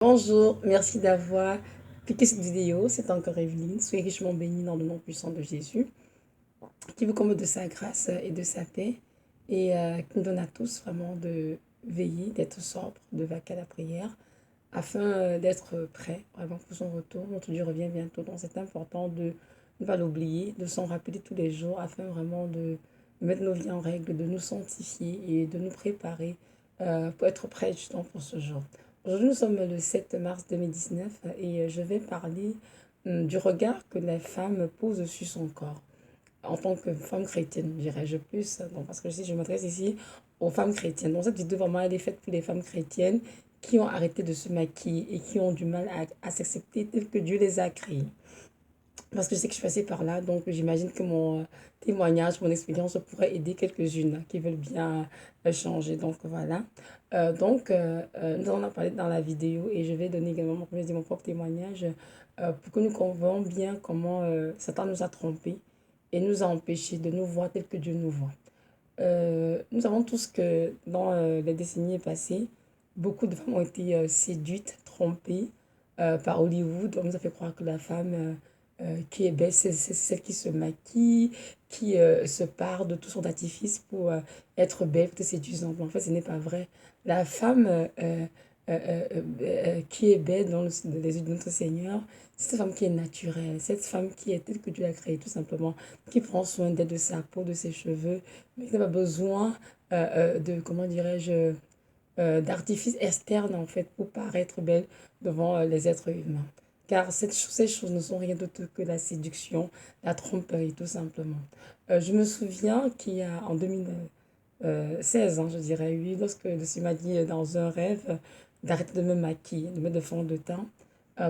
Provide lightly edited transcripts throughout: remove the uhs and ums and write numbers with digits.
Bonjour, merci d'avoir cliqué cette vidéo. C'est encore Evelyne. Soyez richement bénie dans le nom puissant de Jésus, qui vous comble de sa grâce et de sa paix, et qui nous donne à tous vraiment de veiller, d'être sobre, de vaquer à la prière, afin d'être prêt vraiment pour son retour. Notre Dieu revient bientôt, donc c'est important de ne pas l'oublier, de s'en rappeler tous les jours, afin vraiment de mettre nos vies en règle, de nous sanctifier et de nous préparer pour être prêts justement pour ce jour. Aujourd'hui, nous sommes le 7 mars 2019 et je vais parler du regard que la femme pose sur son corps. En tant que femme chrétienne, dirais-je plus, donc, parce que je m'adresse ici aux femmes chrétiennes. Donc cette vidéo, vraiment, elle est faite pour les femmes chrétiennes qui ont arrêté de se maquiller et qui ont du mal à s'accepter tel que Dieu les a créées. Parce que je sais que je suis passée par là, donc j'imagine que mon témoignage, mon expérience pourrait aider quelques-unes qui veulent bien changer. Donc voilà. Nous en avons parlé dans la vidéo et je vais donner également, comme je dis, mon propre témoignage pour que nous comprenions bien comment Satan nous a trompés et nous a empêchés de nous voir tel que Dieu nous voit. Nous savons tous que dans les décennies passées, beaucoup de femmes ont été séduites, trompées par Hollywood. On nous a fait croire que la femme qui est belle, c'est celle qui se maquille, qui se pare de tout son artifice pour être belle, être séduisante. Mais en fait, ce n'est pas vrai. La femme qui est belle dans les yeux de notre Seigneur, c'est cette femme qui est naturelle, cette femme qui est telle que Dieu l'a créée, tout simplement, qui prend soin d'elle, de sa peau, de ses cheveux, mais qui n'a pas besoin de, comment dirais-je, d'artifice externe, en fait, pour paraître belle devant les êtres humains. Car ces choses ne sont rien d'autre que la séduction, la tromperie, tout simplement. Je me souviens qu'il y a en 2016, je dirais, oui, lorsque le Seigneur m'a dit dans un rêve d'arrêter de me maquiller, de mettre de fond de teint,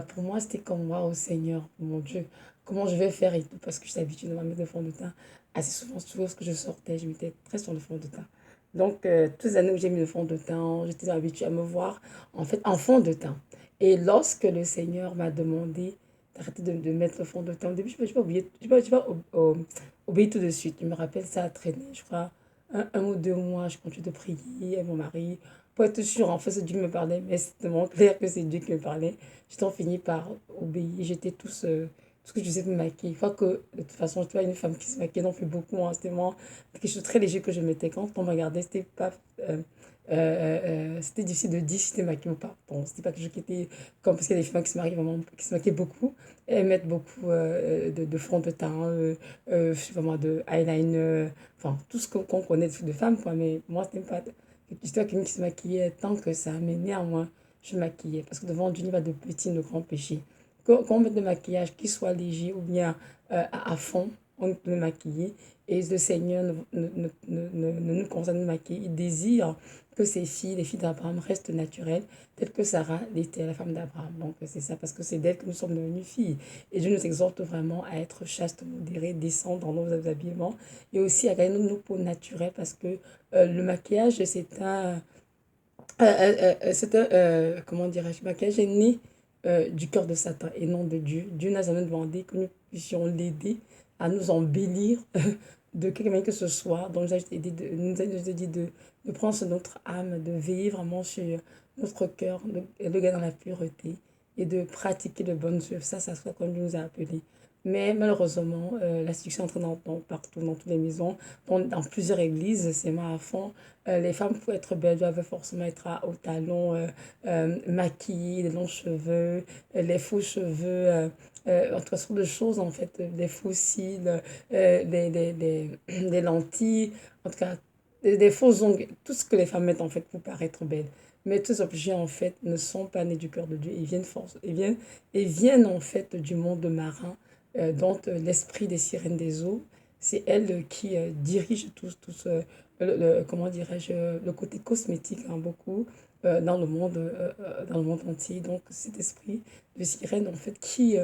pour moi, c'était comme moi au Seigneur, mon Dieu, comment je vais faire et tout, parce que j'étais habituée de mettre de fond de teint. Assez souvent, toujours lorsque je sortais, je mettais très sur le fond de teint. Donc, toutes les années où j'ai mis le fond de teint, j'étais habituée à me voir, en fait, en fond de teint. Et lorsque le Seigneur m'a demandé d'arrêter de mettre le fond de teint, au début, je n'ai pas oublié, je pas obéi tout de suite. Je me rappelle, ça a traîné, je crois, un ou deux mois, je continue de prier avec mon mari pour être sûr, en fait, c'est Dieu qui me parlait, mais c'est tellement clair que c'est Dieu qui me parlait. J'ai donc fini par obéir. J'étais tout ce que je faisais de me maquiller. Une fois que, de toute façon, tu vois, une femme qui se maquille non plus beaucoup, hein, c'était vraiment quelque chose de très léger que je mettais. Quand on me regardait, c'était pas. C'était difficile de dire si c'était maquillé ou pas. Bon, c'était pas quelque chose qui était comme parce qu'il y a des femmes qui se marient vraiment, qui se maquillent beaucoup et mettent beaucoup de fond de teint, vraiment de eyeliner, enfin tout ce qu'on connaît de femmes, quoi. Mais moi, c'était pas l'histoire quelqu'un qui se maquillait tant que ça. Mais néanmoins, je maquillais parce que devant Dieu, il n'y a pas de petits, de grands péchés. Quand on met de maquillage, qu'il soit léger ou bien à fond, on peut maquiller. Et le Seigneur ne nous conseille de maquiller. Il désire que ses filles, les filles d'Abraham, restent naturelles, telles que Sarah l'était, la femme d'Abraham. Donc c'est ça, parce que c'est d'elle que nous sommes devenues filles. Et Dieu nous exhorte vraiment à être chaste, modérés, décents dans nos habillements, et aussi à gagner nos peaux naturelles, parce que le maquillage, comment dirais-je, le maquillage est né du cœur de Satan et non de Dieu. Dieu n'a jamais demandé que nous puissions l'aider à nous embellir de quelque manière que ce soit. Donc, nous a dit de prendre sur notre âme, de veiller vraiment sur notre cœur, de garder dans la pureté et de pratiquer de bonnes œuvres. Ça soit comme Dieu nous a appelés. Mais malheureusement, la séduction entre partout, dans toutes les maisons, dans plusieurs églises, c'est moi à fond. Les femmes, pour être belles, doivent forcément être aux talons, maquillées, les longs cheveux, les faux cheveux, en tout cas, sur de choses, en fait, les faux cils, des lentilles, en tout cas, des faux ongles, tout ce que les femmes mettent, en fait, pour paraître belles. Mais tous ces objets, en fait, ne sont pas nés du cœur de Dieu. Ils viennent, en fait, du monde marin, dont l'esprit des sirènes des eaux, c'est elle qui dirige comment dirais-je, le côté cosmétique, hein, beaucoup, dans le monde entier. Donc, cet esprit de sirène, en fait, qui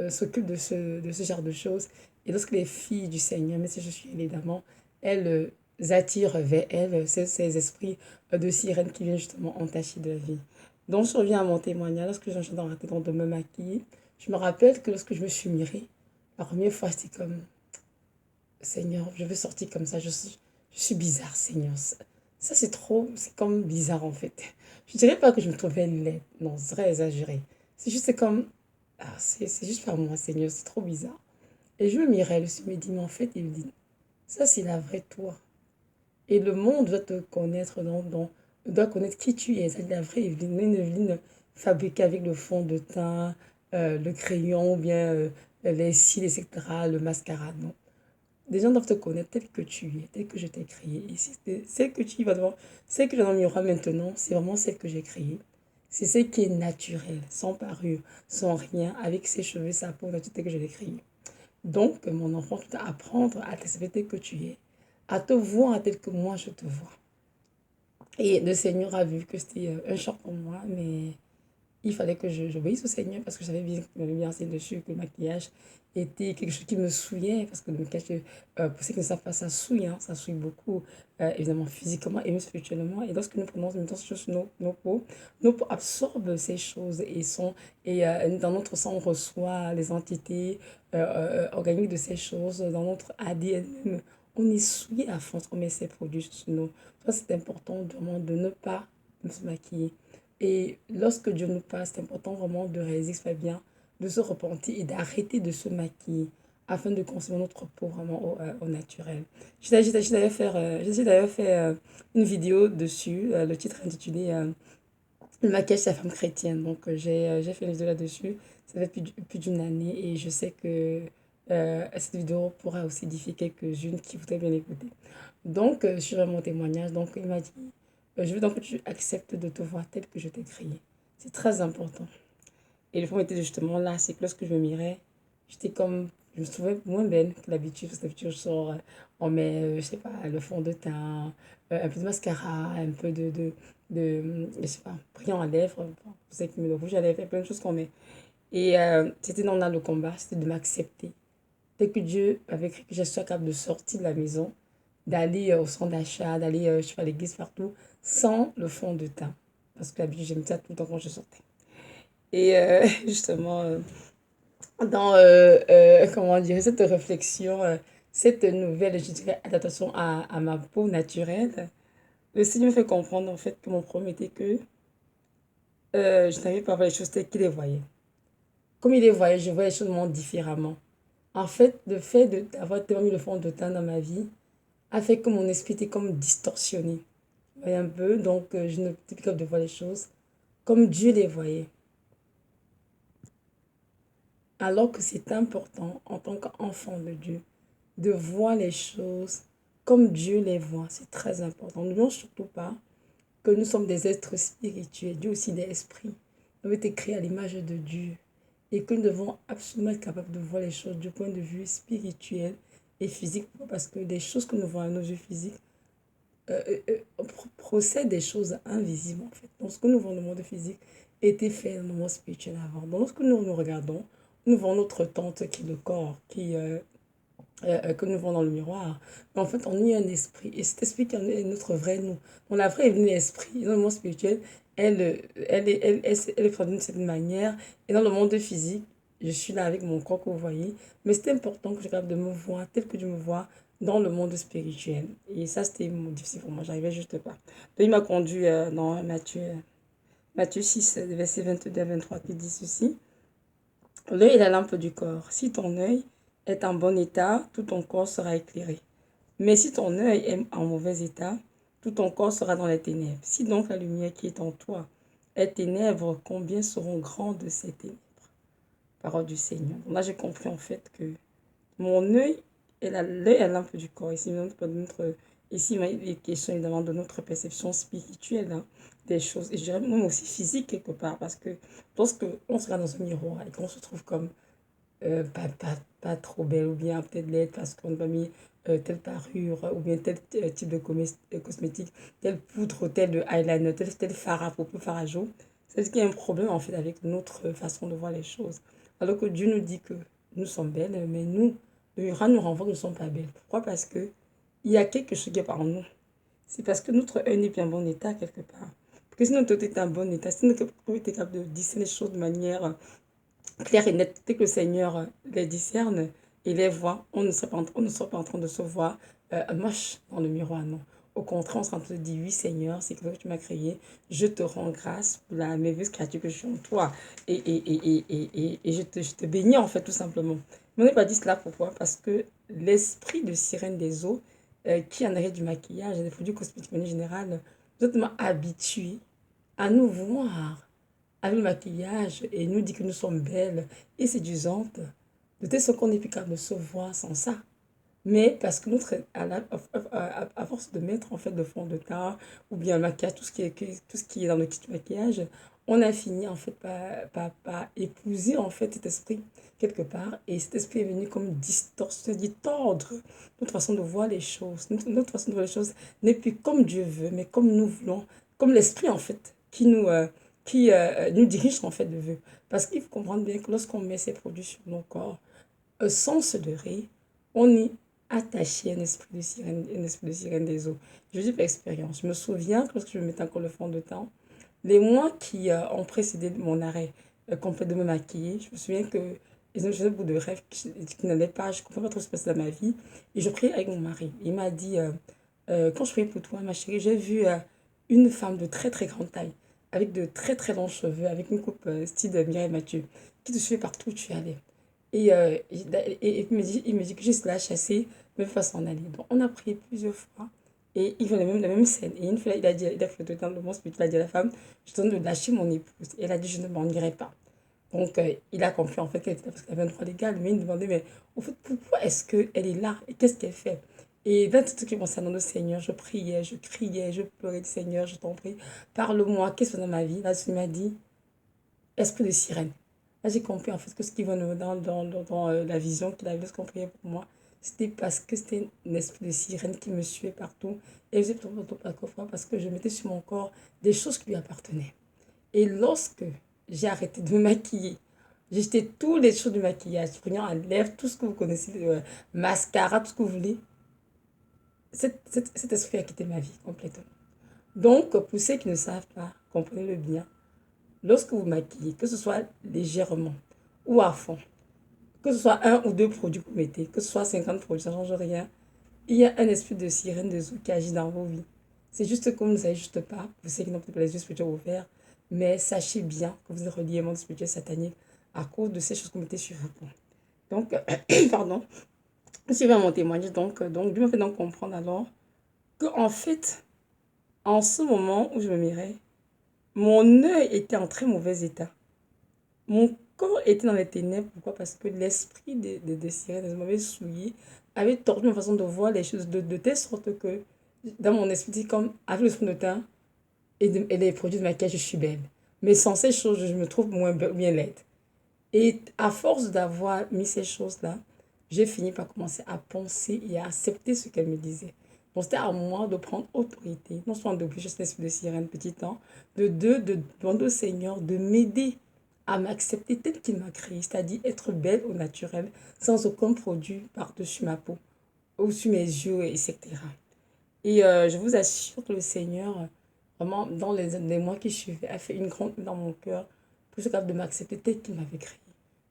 s'occupe de ce genre de choses. Et lorsque les filles du Seigneur, mais si je suis évidemment, elles attirent vers elles ces esprits de sirène qui viennent justement entacher de la vie. Donc, je reviens à mon témoignage. Lorsque j'ai dans la tête de me maquiller, je me rappelle que lorsque je me suis mirée, la première fois, c'était comme, Seigneur, je veux sortir comme ça. Je suis bizarre, Seigneur. Ça, c'est trop, c'est comme bizarre en fait. Je dirais pas que je me trouvais laide, non, c'est très exagéré. C'est juste comme, c'est juste par moi, Seigneur, c'est trop bizarre. Et je me mirais, je me dis, mais en fait, Evelyne, ça, c'est la vraie toi. Et le monde doit te connaître, doit connaître qui tu es. C'est la vraie Evelyne, une Evelyne fabriquée avec le fond de teint, le crayon, ou bien les cils, etc., le mascara, non. Les gens doivent te connaître tel que tu es, tel que je t'ai créé. Et celle que tu vas devant, celle que j'ai dans le miroir maintenant, c'est vraiment celle que j'ai créée. C'est celle qui est naturelle, sans parure, sans rien, avec ses cheveux, sa peau, telle que je l'ai créée. Donc, mon enfant, tu dois apprendre à t'accepter tel que tu es, à te voir tel que moi je te vois. Et le Seigneur a vu que c'était un choc pour moi, mais il fallait que j'obéisse au Seigneur parce que j'avais bien, il m'avait bien enseigné dessus que le maquillage était quelque chose qui me souillait parce que le maquillage, pour ceux qui ne savent pas, ça souille, hein, ça souille beaucoup, évidemment physiquement et même spirituellement. Et lorsque nous prenons une ces choses sur nos peaux absorbent ces choses et dans notre sang, on reçoit les entités organiques de ces choses, dans notre ADN même. On est souillé à force, on met ces produits sur nous. Ça, c'est important vraiment de ne pas se maquiller. Et lorsque Dieu nous parle, c'est important vraiment de réaliser que ça fait bien, de se repentir et d'arrêter de se maquiller afin de consommer notre peau vraiment au naturel. J'ai d'ailleurs fait une vidéo dessus, le titre intitulé Le maquillage de la femme chrétienne. Donc j'ai fait une vidéo là-dessus, ça fait plus d'une année et je sais que cette vidéo pourra aussi édifier quelques-unes qui voudraient bien l'écouter. Donc, sur mon témoignage, donc il m'a dit, je veux donc que tu acceptes de te voir tel que je t'ai créé. C'est très important. Et le problème était justement là, c'est que lorsque je me mirais, j'étais comme, je me trouvais moins belle que l'habitude. Parce que d'habitude, je sors, on met, je sais pas, le fond de teint, un peu de mascara, un peu je sais pas, brillant à lèvres, vous savez qui met le rouge à lèvres, il y a plein de choses qu'on met. Et c'était dans le combat, c'était de m'accepter. Dès que Dieu avait écrit que je sois capable de sortir de la maison, d'aller au centre d'achat, d'aller, je sais pas, à l'église partout, sans le fond de teint. Parce que l'habitude, j'aime ça tout le temps quand je sortais. Et justement, comment dire, cette réflexion, cette nouvelle, je dirais, adaptation à ma peau naturelle, le Seigneur me fait comprendre en fait que mon problème était que je n'arrivais pas à voir les choses telles qu'il les voyait. Comme il les voyait, je voyais les choses vraiment différemment. En fait, le fait d'avoir tellement mis le fond de teint dans ma vie a fait que mon esprit était comme distorsionné. Vous voyez un peu, donc je ne suis plus capable de voir les choses comme Dieu les voyait. Alors que c'est important en tant qu'enfant de Dieu de voir les choses comme Dieu les voit. C'est très important. N'oublions surtout pas que nous sommes des êtres spirituels. Dieu aussi des esprits. Nous avons été créés à l'image de Dieu. Et que nous devons absolument être capables de voir les choses du point de vue spirituel et physique. Parce que les choses que nous voyons à nos yeux physiques procèdent des choses invisibles en fait. Donc ce que nous voyons dans le monde physique était fait dans le monde spirituel avant. Donc lorsque nous regardons, nous voyons notre tente qui est le corps, que nous voyons dans le miroir. Mais en fait, on y a un esprit. Et cet esprit qui est notre vrai nous. Donc la vraie est venue l'esprit. Dans le monde spirituel, elle est formée d'une certaine manière. Et dans le monde physique, je suis là avec mon corps que vous voyez. Mais c'est important que je capable de me voir tel que Dieu me voit dans le monde spirituel. Et ça, c'était difficile pour moi. J'arrivais juste pas. Donc, il m'a conduit dans Matthieu 6, verset 22 à 23, qui dit ceci. L'œil est la lampe du corps. Si ton œil est en bon état, tout ton corps sera éclairé. Mais si ton œil est en mauvais état, tout ton corps sera dans les ténèbres. Si donc la lumière qui est en toi est ténèbres, combien seront grandes ces ténèbres? Parole du Seigneur. Donc là, j'ai compris en fait que mon œil l'œil est la lampe du corps. Ici, il est question évidemment de notre perception spirituelle hein, des choses. Et je dirais même aussi physique quelque part. Parce que lorsque on se regarde dans un miroir et qu'on se trouve comme pas trop belle ou bien peut-être laide parce qu'on n'a pas mis telle parure ou bien tel type de cosmétique, telle poudre, tel eyeliner, tel fard à propos, fard à joues. C'est ce qu'il y a un problème en fait avec notre façon de voir les choses. Alors que Dieu nous dit que nous sommes belles, mais le miroir nous renvoie que nous ne sommes pas belles. Pourquoi? Parce que il y a quelque chose qui est par nous. C'est parce que notre œil n'est plus en bon état quelque part. Parce que si notre œil est en bon état, si nous sommes capables de discerner les choses de manière clair et net, dès que le Seigneur les discerne et les voit, on ne serait pas en train de se voir moche dans le miroir, non. Au contraire, on sera en train de dire, oui, Seigneur, c'est comme ça que tu m'as créé. Je te rends grâce pour la merveilleuse créature que je suis en toi. Et je te bénis, en fait, tout simplement. Mais on n'est pas dit cela pourquoi? Parce que l'esprit de sirène des eaux, qui en arrière du maquillage et des produits cosmétiques en général, nous sommes tellement habitués à nous voir avec le maquillage et nous dit que nous sommes belles et séduisantes, de telle sorte qu'on n'est plus capable de se voir sans ça. Mais parce que notre, à force de mettre en fait le fond de teint ou bien le maquillage, tout ce qui est dans le kit de maquillage, on a fini en fait par épouser en fait cet esprit quelque part. Et cet esprit est venu comme distorsionner, tordre notre façon de voir les choses. Notre façon de voir les choses n'est plus comme Dieu veut, mais comme nous voulons, comme l'esprit en fait qui nous dirige en fait de vœux. Parce qu'il faut comprendre bien que lorsqu'on met ces produits sur nos corps, sans se leurrer, on est attaché à un esprit de sirène des eaux. Je dis par expérience. Je me souviens que lorsque je me mettais encore le fond de teint, les mois qui ont précédé mon arrêt complet de me maquiller, je me souviens que ils ont fait beaucoup de rêves qui n'allaient pas, je ne comprenais pas trop ce qui se passait dans ma vie. Et je priais avec mon mari. Il m'a dit, quand je priais pour toi, ma chérie, j'ai vu une femme de très très grande taille, avec de très très longs cheveux, avec une coupe style Mireille Mathieu, qui te suivait partout où tu allais. Il me dit que juste là, chasser, me fasse en aller. Donc, on a prié plusieurs fois. Et il fait la même scène. Et une fois, il a fait le temps de mon spirituel, il a dit à la femme, je te demande de lâcher mon épouse. Et elle a dit, je ne m'en irai pas. Donc, il a compris en fait qu'elle était là parce qu'elle avait un droit légal. Mais il me demandait, mais au fait, pourquoi est-ce qu'elle est là? Et qu'est-ce qu'elle fait? Et dans tout ce qui concerne le Seigneur, je priais, je criais, je pleurais, Seigneur, je t'en prie, parle-moi, qu'est-ce que dans ma vie? Là, il m'a dit, esprit de sirène. Là, j'ai compris en fait que ce qui va dans la vision qu'il avait lorsqu'on priait pour moi, c'était parce que c'était un esprit de sirène qui me suivait partout. Et je faisais parfois parce que je mettais sur mon corps des choses qui lui appartenaient. Et lorsque j'ai arrêté de me maquiller, j'ai jeté tous les choses de maquillage, prenant à lèvres, tout ce que vous connaissez, mascara, tout ce que vous voulez, cet esprit a quitté ma vie complètement. Donc, pour ceux qui ne savent pas, comprenez-le bien. Lorsque vous maquillez, que ce soit légèrement ou à fond, que ce soit un ou deux produits que vous mettez, que ce soit 50 produits, ça ne change rien. Il y a un esprit de sirène de zoo qui agit dans vos vies. C'est juste que vous ne savez juste pas, vous savez qui n'ont peut-être pas les yeux spirituels ouverts, mais sachez bien que vous êtes relié au monde spirituel satanique à cause de ces choses que vous mettez sur vous. Donc, pardon, suivez mon témoignage. Donc, Dieu me fait donc comprendre alors que en fait, en ce moment où je me mirais, mon œil était en très mauvais état. Mon corps était dans les ténèbres. Pourquoi? Parce que l'esprit de sirène, m'avait souillé, avait tordu ma façon de voir les choses de telle sorte que dans mon esprit, comme avec le son de teint et les produits de maquillage, je suis belle. Mais sans ces choses, je me trouve moins bien laide. Et à force d'avoir mis ces choses-là, j'ai fini par commencer à penser et à accepter ce qu'elle me disait. Donc c'était à moi de prendre autorité, non seulement d'obliger cet esprit de sirène petit temps, de deux, de demander au Seigneur de m'aider à m'accepter tel qu'il m'a créé, c'est-à-dire être belle au naturel, sans aucun produit par-dessus ma peau, au-dessus mes yeux, etc. Et je vous assure que le Seigneur, vraiment, dans les mois qui suivaient, a fait une grande œuvre dans mon cœur pour être capable de m'accepter tel qu'il m'avait créé.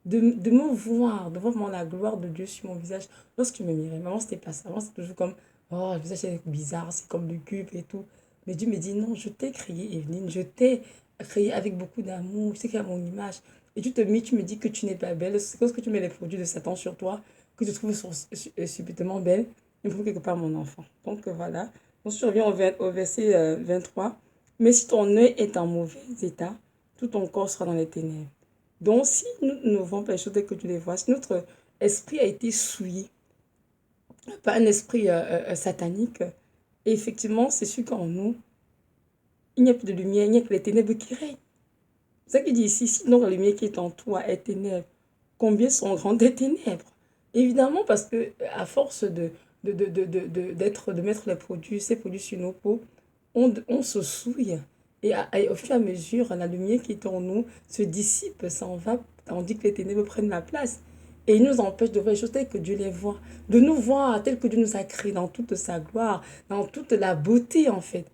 De me voir, de voir vraiment la gloire de Dieu sur mon visage lorsque je me mirais. Maman, c'était pas ça. Maman, c'était toujours comme, oh, le visage est bizarre, c'est comme le cube et tout. Mais Dieu me dit, non, je t'ai créé, Evelyne, je t'ai créé avec beaucoup d'amour, je t'ai créé à mon image. Et tu me dis que tu n'es pas belle. C'est parce que tu mets les produits de Satan sur toi que tu te trouves subitement belle. Il me faut quelque part mon enfant. Donc voilà. On se revient au verset 23. Mais si ton œil est en mauvais état, tout ton corps sera dans les ténèbres. Donc, si nous ne voyons pas les choses telles que tu les vois, si notre esprit a été souillé par un esprit satanique, et effectivement, c'est sûr qu'en nous, il n'y a plus de lumière, il n'y a que les ténèbres qui règnent. C'est ça qu'il dit ici, sinon la lumière qui est en toi est ténèbre. Combien sont grandes les ténèbres? Évidemment, parce que à force de mettre les produits, ces produits sur nos peaux, on se souille. Et au fur et à mesure, la lumière qui est en nous se dissipe, s'en va, tandis que les ténèbres prennent la place. Et il nous empêche de voir les choses telles que Dieu les voit, de nous voir telles que Dieu nous a créés dans toute sa gloire, dans toute la beauté en fait.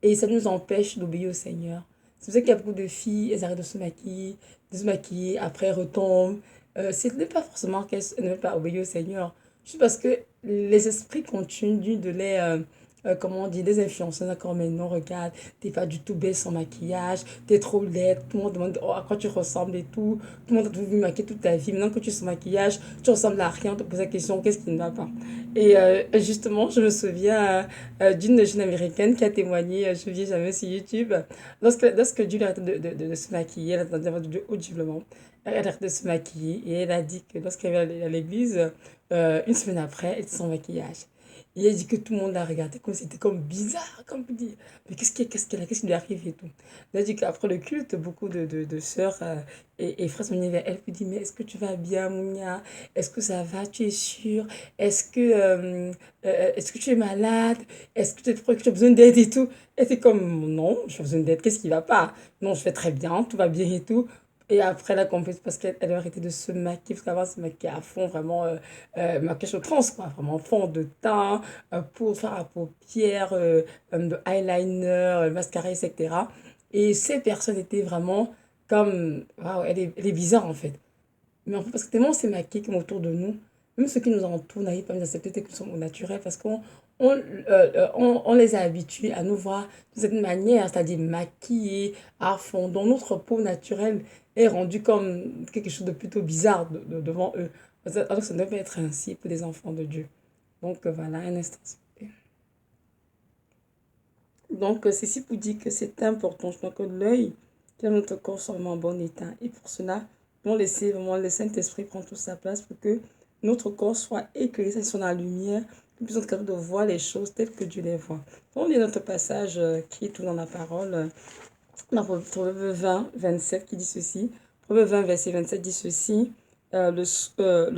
Et ça nous empêche d'obéir au Seigneur. C'est pour ça qu'il y a beaucoup de filles, elles arrêtent de se maquiller, après elles retombent. Ce n'est pas forcément qu'elles ne veulent pas obéir au Seigneur, juste parce que les esprits continuent comment on dit, des influenceurs encore maintenant, regarde, t'es pas du tout belle sans maquillage, t'es trop laide, tout le monde demande oh, à quoi tu ressembles et tout le monde a tout vu maquiller toute ta vie, maintenant que tu es sans maquillage, tu ressembles à rien, on te pose la question, qu'est-ce qui ne va pas? Et justement, je me souviens d'une jeune américaine qui a témoigné, je ne dis jamais sur YouTube, lorsque Julie arrêtait de se maquiller, elle attendait d'avoir du haut développement, elle arrêtait de se maquiller et elle a dit que lorsqu'elle allait à l'église, une semaine après, elle était sans maquillage. Il a dit que tout le monde l'a regardé comme c'était comme bizarre, comme il dit, mais qu'est-ce qu'elle a, qu'est-ce qui lui arrive et tout. Il a dit qu'après le culte, beaucoup de sœurs et frères sont venus vers elle, puis dit, mais est-ce que tu vas bien, Mounia? Est-ce que ça va? Tu es sûre? Est-ce que tu es malade? Est-ce que tu as besoin d'aide et tout? Elle était comme, non, je n'ai besoin d'aide, qu'est-ce qui va pas? Non, je fais très bien, tout va bien et tout. Et après, elle a compris parce qu'elle a arrêté de se maquiller, parce qu'avant, elle se maquillait à fond, vraiment, maquillage au trans, quoi, vraiment fond de teint, pour faire à paupières, de eyeliner, mascara, etc. Et ces personnes étaient vraiment comme, waouh, elle est bizarre en fait. Mais en fait, parce que tellement on s'est maquillé comme autour de nous, même ceux qui nous entourent n'arrivent pas à nous accepter tel que nous sommes au naturel parce on les a habitués à nous voir de cette manière, c'est-à-dire maquillés à fond, dont notre peau naturelle est rendue comme quelque chose de plutôt bizarre devant eux. Alors que ça ne devait pas être ainsi pour des enfants de Dieu. Donc voilà, un instant. S'il vous plaît. Donc ceci pour dire que c'est important. Je crois que l'œil, que notre corps soit vraiment en bon état. Et pour cela, on laisser vraiment le Saint-Esprit prendre toute sa place pour que notre corps soit éclairé, ça soit dans la lumière, que nous puissions être capables de voir les choses telles que Dieu les voit. On lit notre passage qui est tout dans la parole, dans Proverbe 20, 27 qui dit ceci. Proverbe 20, verset 27 dit ceci. Le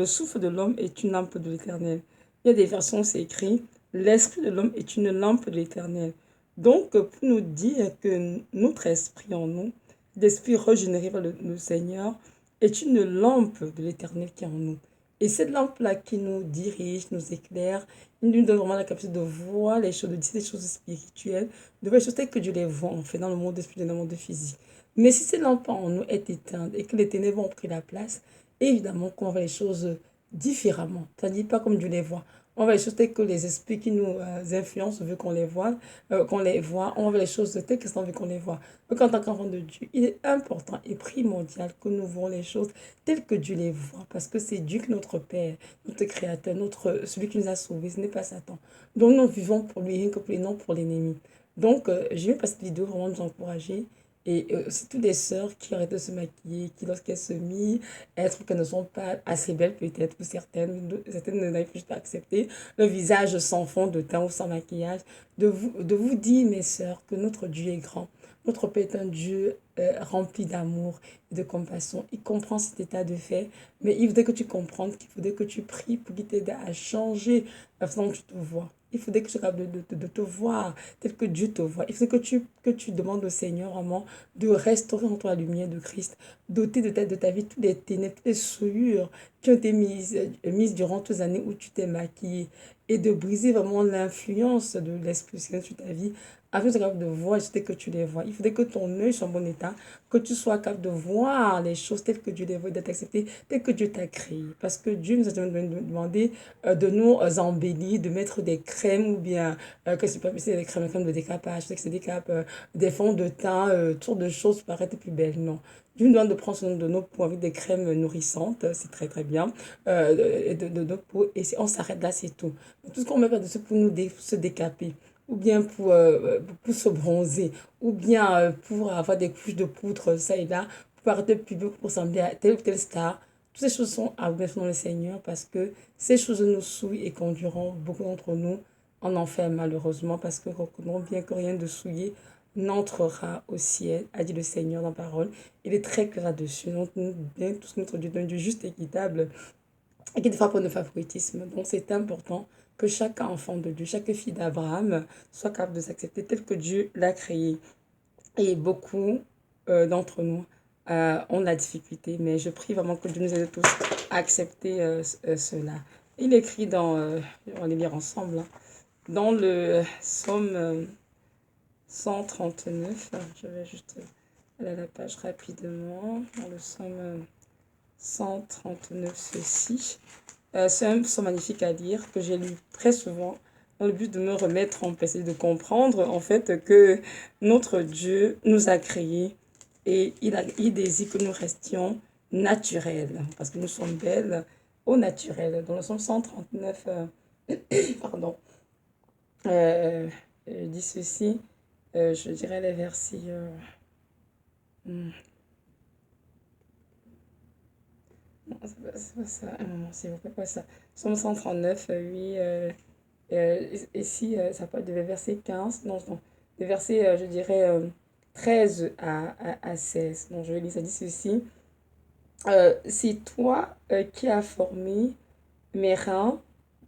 souffle de l'homme est une lampe de l'Éternel. Il y a des versions où c'est écrit, l'esprit de l'homme est une lampe de l'Éternel. Donc, pour nous dire que notre esprit en nous, l'esprit régénéré par le Seigneur, est une lampe de l'Éternel qui est en nous. Et cette lampe-là qui nous dirige, nous éclaire, nous donne vraiment la capacité de voir les choses, de dire les choses spirituelles, de voir les choses telles que Dieu les voit en fait dans le monde spirituel, dans le monde physique. Mais si cette lampe en nous est éteinte et que les ténèbres ont pris la place, évidemment qu'on voit les choses différemment. C'est-à-dire pas comme Dieu les voit. On va les choses telles que les esprits qui nous influencent veulent qu'on les voit. On voit les choses telles qu'elles sont veut qu'on les voit. Donc en tant qu'enfant de Dieu, il est important et primordial que nous voyons les choses telles que Dieu les voit. Parce que c'est Dieu que notre Père, notre Créateur, celui qui nous a sauvés, ce n'est pas Satan. Donc nous vivons pour lui, rien que pour lui, non pour l'ennemi. Donc je vais passer cette vidéo vraiment nous encourager. Et c'est toutes les sœurs qui arrêtent de se maquiller, qui lorsqu'elles se mis, elles trouvent qu'elles ne sont pas assez belles peut-être, ou certaines n'arrivent juste pas à accepter le visage sans fond de teint ou sans maquillage, de vous dire, mes sœurs, que notre Dieu est grand. Notre Père est un Dieu rempli d'amour et de compassion. Il comprend cet état de fait, mais il voudrait que tu comprennes qu'il faudrait que tu pries pour qu'il t'aide à changer la façon dont tu te vois. Il faudrait que tu sois capable de te voir tel que Dieu te voit. Il faudrait que tu demandes au Seigneur vraiment de restaurer en toi la lumière de Christ, doter de ta vie toutes les ténèbres, toutes les souillures qui ont été mises durant toutes les années où tu t'es maquillée et de briser vraiment l'influence de l'Esprit Saint sur ta vie afin que tu sois capable de voir les choses telles que tu les vois. Il faudrait que ton œil soit en bon état, que tu sois capable de voir les choses telles que Dieu les voit, d'être accepté, telles que Dieu t'a créé. Parce que Dieu nous a demandé de nous embellir, de mettre des crèmes ou bien, que c'est pas c'est des crèmes de décapage, c'est que c'est des capes, des fonds de teint, toutes sortes de choses pour paraître plus belles. Non. Dieu nous demande de prendre soin de nos peaux avec des crèmes nourrissantes, c'est très très bien, et de notre peau, et on s'arrête là, c'est tout. Mais tout ce qu'on met par-dessus pour se décaper, ou bien pour se bronzer, ou bien pour avoir des couches de poudre, ça et là, pour paraître plus beau, pour ressembler à telle ou telle star. Toutes ces choses sont à dans le Seigneur parce que ces choses nous souillent et conduiront beaucoup d'entre nous en enfer malheureusement parce que reconnaissons bien que rien de souillé n'entrera au ciel, a dit le Seigneur dans la parole. Il est très clair là-dessus. Donc, bien tout ce que notre Dieu est un Dieu juste, équitable et qui ne fera pas de favoritisme. Donc, c'est important que chaque enfant de Dieu, chaque fille d'Abraham soit capable de s'accepter tel que Dieu l'a créé. Et beaucoup d'entre nous ont la difficulté, mais je prie vraiment que Dieu nous aide tous à accepter cela. Il écrit on va les lire ensemble, hein, dans le psaume 139, je vais juste aller à la page rapidement, dans le psaume 139, ceci. C'est un psaume magnifique à lire, que j'ai lu très souvent, dans le but de me remettre en place et de comprendre en fait que notre Dieu nous a créés et il désire que nous restions naturels, parce que nous sommes belles au naturel. Dans le Psaume 139, pardon, euh, dit ceci, je dirais les versets... hmm, non, c'est pas ça. Un moment, s'il vous plaît, pas ça. Psaume 139, oui. Et si ça parle de verset 15, non, non, de verset, je dirais, 13 à 16. Donc, je vais lire, ça dit ceci. C'est toi qui as formé mes reins,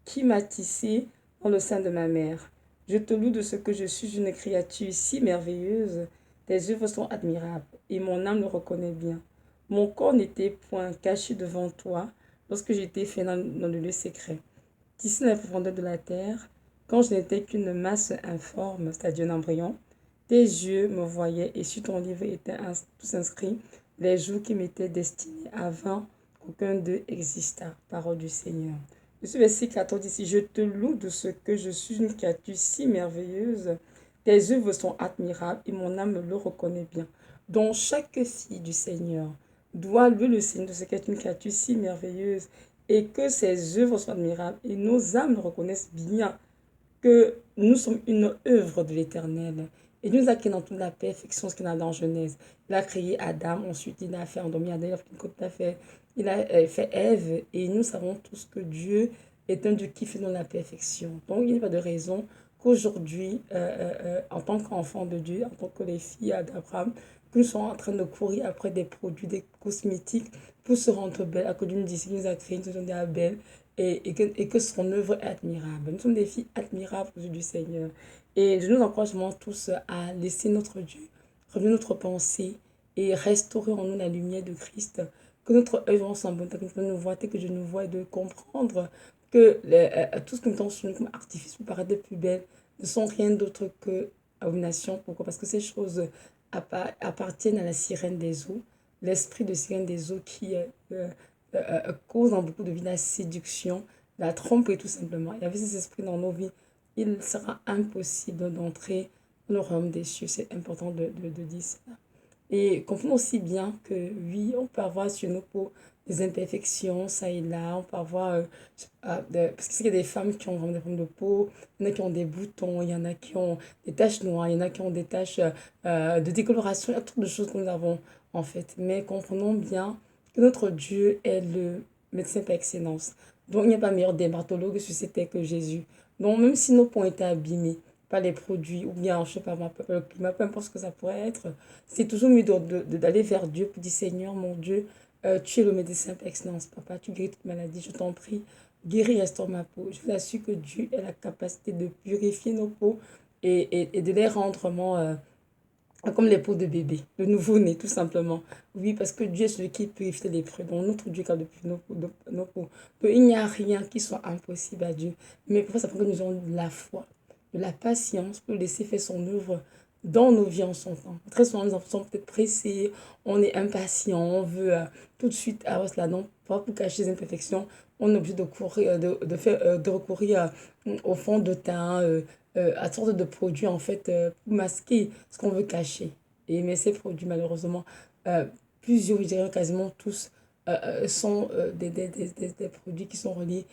qui m'as tissé dans le sein de ma mère. Je te loue de ce que je suis une créature si merveilleuse. Tes œuvres sont admirables et mon âme le reconnaît bien. Mon corps n'était point caché devant toi lorsque j'étais fait dans le lieu secret. Tissé dans la profondeur de la terre, quand je n'étais qu'une masse informe, c'est-à-dire un embryon, tes yeux me voyaient et sur ton livre étaient tous inscrits les jours qui m'étaient destinés avant qu'aucun d'eux existât. Parole du Seigneur. Ce verset 14 ici, je te loue de ce que je suis une créature si merveilleuse. Tes œuvres sont admirables et mon âme le reconnaît bien. Donc chaque fille du Seigneur doit louer le Seigneur de ce qu'est une créature si merveilleuse et que ses œuvres sont admirables et nos âmes reconnaissent bien que nous sommes une œuvre de l'Éternel. Et nous a créé dans toute la perfection, ce qu'il a dans Genèse. Il a créé Adam, ensuite il a fait endormir Adam, il a fait Ève, et nous savons tous que Dieu est un Dieu qui fait dans la perfection. Donc il n'y a pas de raison qu'aujourd'hui, en tant qu'enfants de Dieu, en tant que les filles d'Abraham, que nous soyons en train de courir après des produits, des cosmétiques pour se rendre belle, à cause d'une discipline qui nous a créé, nous sommes des belles et que son œuvre est admirable. Nous sommes des filles admirables aux yeux du Seigneur. Et je nous encourage vraiment tous à laisser notre Dieu revenir notre pensée et restaurer en nous la lumière de Christ. Que notre œuvre soit bonne, que nous voit, que Dieu nous voit, et de comprendre que tout ce que nous pensons comme artifice pour paraître plus belle ne sont rien d'autre que abomination. Pourquoi? Parce que ces choses appartiennent à la sirène des eaux, l'esprit de sirène des eaux qui cause dans beaucoup de vies la séduction, la tromperie tout simplement. Et avec ces esprits dans nos vies, il sera impossible d'entrer dans le royaume des cieux. C'est important de dire cela. Et comprenons aussi bien que oui, on peut avoir sur nos peaux des imperfections, ça et là. On peut avoir... parce qu'il y a des femmes qui ont vraiment des problèmes de peau, il y en a qui ont des boutons, il y en a qui ont des taches noires, il y en a qui ont des taches de décoloration. Il y a toutes de choses que nous avons en fait. Mais comprenons bien que notre Dieu est le médecin par excellence. Donc il n'y a pas meilleur dermatologue sur cette terre que Jésus. Donc même si nos peaux ont été abîmés par les produits ou bien, je sais pas, le climat, peu importe ce que ça pourrait être, c'est toujours mieux d'aller vers Dieu pour dire Seigneur, mon Dieu, tu es le médecin par excellence, papa, tu guéris toute maladie, je t'en prie, guéris, restaure ma peau. Je vous assure que Dieu a la capacité de purifier nos peaux et de les rendre vraiment comme les peaux de bébé, le nouveau-né, tout simplement. Oui, parce que Dieu est celui qui purifie les lépreux. Donc, notre Dieu garde depuis nos peaux. Il n'y a rien qui soit impossible à Dieu. Mais pour ça prend que nous avons de la foi, de la patience pour laisser faire son œuvre dans nos vies en son temps. Très souvent, nous sommes peut-être pressés, on est impatient, on veut tout de suite avoir cela. Non, pas pour cacher les imperfections, on est obligé de, courir, de recourir au fond de teint, à toutes sortes de produits en fait pour masquer ce qu'on veut cacher. Et mais ces produits malheureusement, euh, plusieurs, je dirais quasiment tous, sont des produits qui sont reliés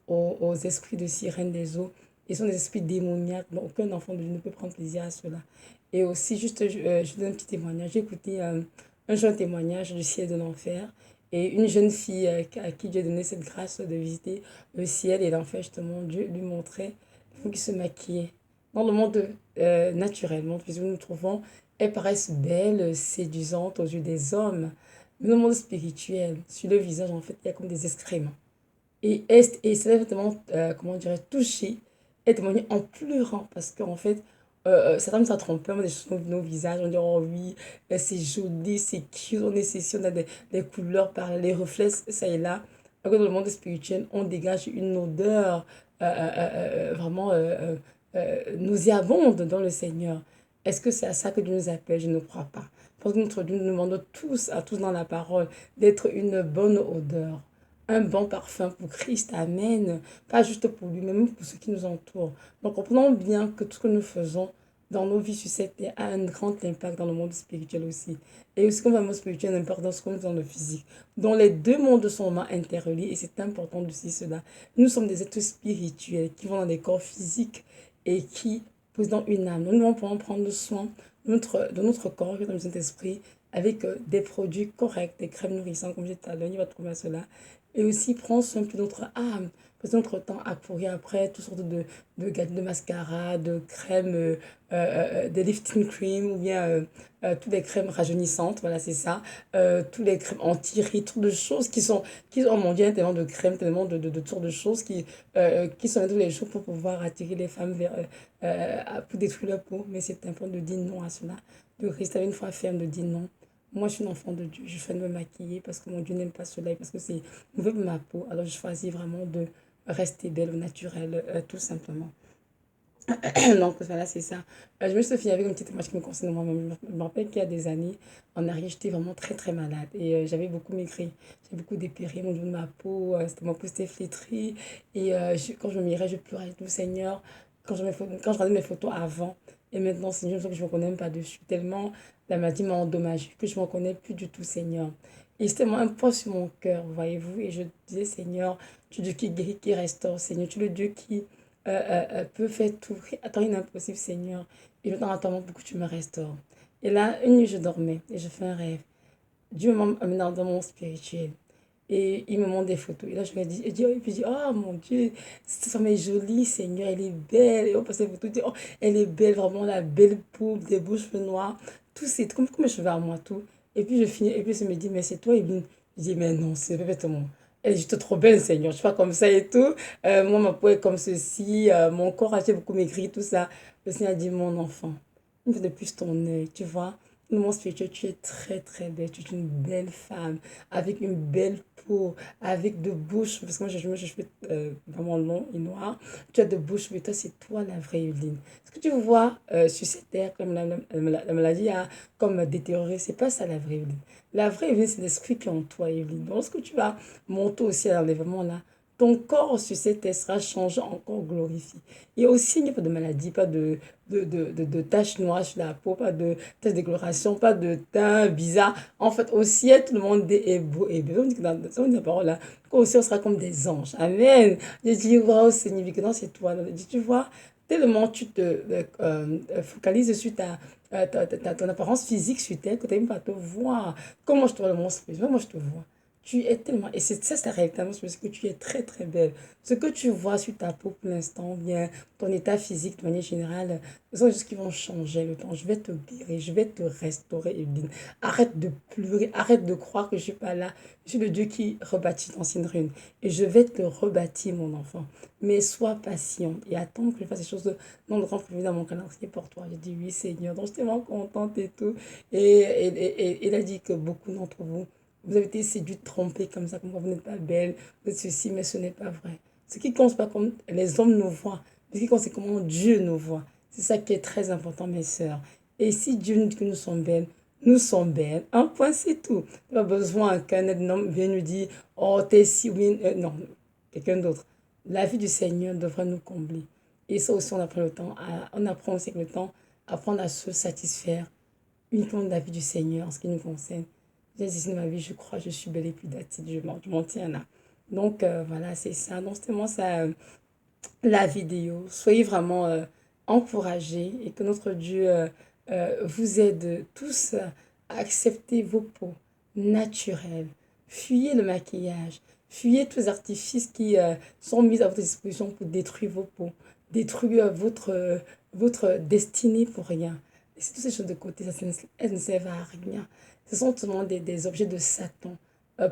aux esprits de sirène des eaux et sont des esprits démoniaques. Donc aucun enfant de Dieu ne peut prendre plaisir à cela. Et aussi, juste, je donne un petit témoignage. J'ai écouté un jeune témoignage du ciel et de l'enfer. Et une jeune fille à qui Dieu a donné cette grâce de visiter le ciel et l'enfer, justement, Dieu lui montrait faut qu'ils se maquillent. Dans le monde naturel, le monde physique où nous nous trouvons, elles paraissent belles, séduisantes aux yeux des hommes. Mais dans le monde spirituel, sur le visage, en fait, il y a comme des excréments. Et c'est vraiment, comment dirais touché et témoigné en pleurant parce qu'en fait, certains nous a trompé, on a des choses sur nos visages, on dit, oh oui, c'est joli, c'est cute, on est ceci, on a des couleurs par les reflets, ça et là. Alors que dans le monde spirituel, on dégage une odeur vraiment nauséabonde dans le Seigneur. Est-ce que c'est à ça que Dieu nous appelle? Je ne crois pas. Parce que notre Dieu nous demande tous, à tous dans la parole, d'être une bonne odeur. un bon parfum pour Christ. Amen. Pas juste pour lui, mais même pour ceux qui nous entourent. Donc, comprenons bien que tout ce que nous faisons dans nos vies sur cette terre a un grand impact dans le monde spirituel aussi. Et aussi, comme le monde spirituel, un impact dans ce qu'on fait dans le physique. Donc, les deux mondes sont vraiment interreliés et c'est important de dire cela. Nous sommes des êtres spirituels qui vont dans des corps physiques et qui posent une âme. Nous devons pouvoir prendre soin de notre corps, de notre esprit, avec des produits corrects, des crèmes nourrissantes, comme j'ai dit tout à l'heure, il va trouver cela. Et aussi prendre soin de notre âme. Parce que notre temps à courir après toutes sortes de mascara, de crèmes, des lifting cream ou bien toutes les crèmes rajeunissantes, voilà c'est ça. Toutes les crèmes anti-rides, toutes de choses oh mon Dieu, tellement de crèmes, tellement de toutes sortes de choses qui sont tous les jours pour pouvoir attirer les femmes pour détruire leur peau. Mais c'est important de dire non à cela, de rester une fois ferme, de dire non. Moi, je suis une enfant de Dieu. Je fais de me maquiller parce que mon Dieu n'aime pas cela et parce que c'est mauvais pour ma peau. Alors, je choisis vraiment de rester belle au naturel, tout simplement. Donc, voilà, c'est ça. Je me suis fait avec une petite image qui me concerne moi-même. Je me rappelle qu'il y a des années, en arrière, j'étais vraiment très, très malade. Et j'avais beaucoup maigri. J'avais beaucoup dépéré. Mon dos de ma peau, ma peau c'était flétrie. Et quand je me mirais, je pleurais tout, Seigneur. Quand je regardais mes photos avant et maintenant, Seigneur, je sens que je ne me connais même pas dessus. Tellement la maladie m'a endommagée que je ne me connais plus du tout, Seigneur. Et c'était vraiment un poids sur mon cœur, voyez-vous. Et je disais, Seigneur, tu es le Dieu qui guérit, qui restaure, Seigneur. Tu es le Dieu qui peut faire tout. Attends, il est impossible, Seigneur. Et maintenant, attends pour que tu me restaures. Et là, une nuit, je dormais et je fais un rêve. Dieu m'a amené dans mon spirituel. Et il me montre des photos. Et là, je me dis, et puis je dis, oh mon Dieu, cette femme est jolie, Seigneur, elle est belle. Et on passe les photos, dit, oh, elle est belle, vraiment la belle peau, des beaux cheveux noirs. Tout, c'est comme mes cheveux à moi, tout. Et puis je finis, et puis je me dis, mais c'est toi, Evelyne. Je dis, mais non, c'est bêtement. Elle est juste trop belle, Seigneur. Je suis pas comme ça et tout. Moi, ma peau est comme ceci. Mon corps a été beaucoup maigri, tout ça. Le Seigneur a dit, mon enfant, une fois de plus ton œil, tu vois. Le monde spirituel, tu es très très belle, tu es une belle femme, avec une belle peau, avec de beaux cheveux, parce que moi j'ai les cheveux vraiment longs et noirs, tu as de beaux cheveux, toi c'est toi la vraie Evelyne. Ce que tu vois sur cette terre, comme la maladie a comme détérioré, c'est pas ça la vraie Evelyne. La vraie Evelyne, c'est l'esprit qui est en toi Evelyne. Donc lorsque tu vas monter aussi à l'enlèvement là, ton corps sur cette terre sera changé, encore glorifié. Et aussi, il n'y a pas de maladie, pas de taches noires sur la peau, pas de taches de décoloration, pas de teint bizarre. En fait, au ciel, tout le monde est beau et beau. On dit que dans la parole là, qu'au ciel, on sera comme des anges. Amen. Je dis, waouh, Seigneur, que non, c'est toi. Je dis, tu vois, tellement tu te focalises sur ton apparence physique sur terre que tu n'aimes pas te voir. Comment je te vois le monstre? Moi, je te vois. Tu es tellement, et c'est ça, c'est la réalité, parce que tu es très très belle. Ce que tu vois sur ta peau pour l'instant, bien ton état physique de manière générale, ce sont des choses qui vont changer le temps. Je vais te guérir, je vais te restaurer, Evelyne. Arrête de pleurer, arrête de croire que je ne suis pas là. Je suis le Dieu qui rebâtit d'anciennes ruines. Et je vais te rebâtir, mon enfant. Mais sois patient et attends que je fasse des choses non grand prévues dans mon calendrier pour toi. J'ai dit oui, Seigneur. Donc, j'étais vraiment contente et tout. Et il a dit que beaucoup d'entre vous, vous avez été séduite, trompée comme ça, comme quoi vous n'êtes pas belle, vous êtes ceci, mais ce n'est pas vrai. Ce qui compte, pas comme les hommes nous voient, ce qui compte, c'est comment Dieu nous voit. C'est ça qui est très important, mes sœurs. Et si Dieu nous dit que nous sommes belles. Un point, c'est tout. Pas besoin qu'un homme vienne nous dire, oh, t'es si, ou bien, non, quelqu'un d'autre. La vie du Seigneur devrait nous combler. Et ça aussi, on apprend le temps, on apprend aussi avec le temps, apprendre à se satisfaire uniquement de la vie du Seigneur en ce qui nous concerne. J'ai dit, ma vie, je crois, je suis belle et puis d'attitude, je m'en tiens là. Donc, voilà, c'est ça. Donc, c'était moi, ça, la vidéo. Soyez vraiment encouragés et que notre Dieu vous aide tous à accepter vos peaux naturelles. Fuyez le maquillage. Fuyez tous les artifices qui sont mis à votre disposition pour détruire vos peaux, détruire votre destinée pour rien. Laissez toutes ces choses de côté, elles ne servent à rien. Ce sont seulement des objets de Satan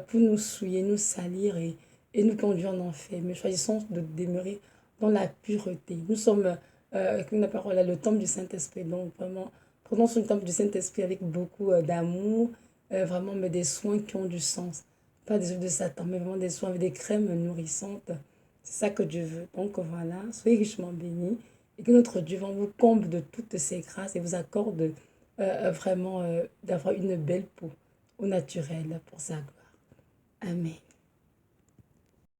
pour nous souiller, nous salir et nous conduire en enfer. Mais choisissons de demeurer dans la pureté. Nous sommes, comme la parole a le temple du Saint-Esprit. Donc vraiment, prenons ce temple du Saint-Esprit avec beaucoup d'amour, vraiment, mais des soins qui ont du sens. Pas des œuvres de Satan, mais vraiment des soins avec des crèmes nourrissantes. C'est ça que Dieu veut. Donc voilà, soyez richement bénis et que notre Dieu vous comble de toutes ses grâces et vous accorde vraiment d'avoir une belle peau au naturel pour sa gloire. Amen.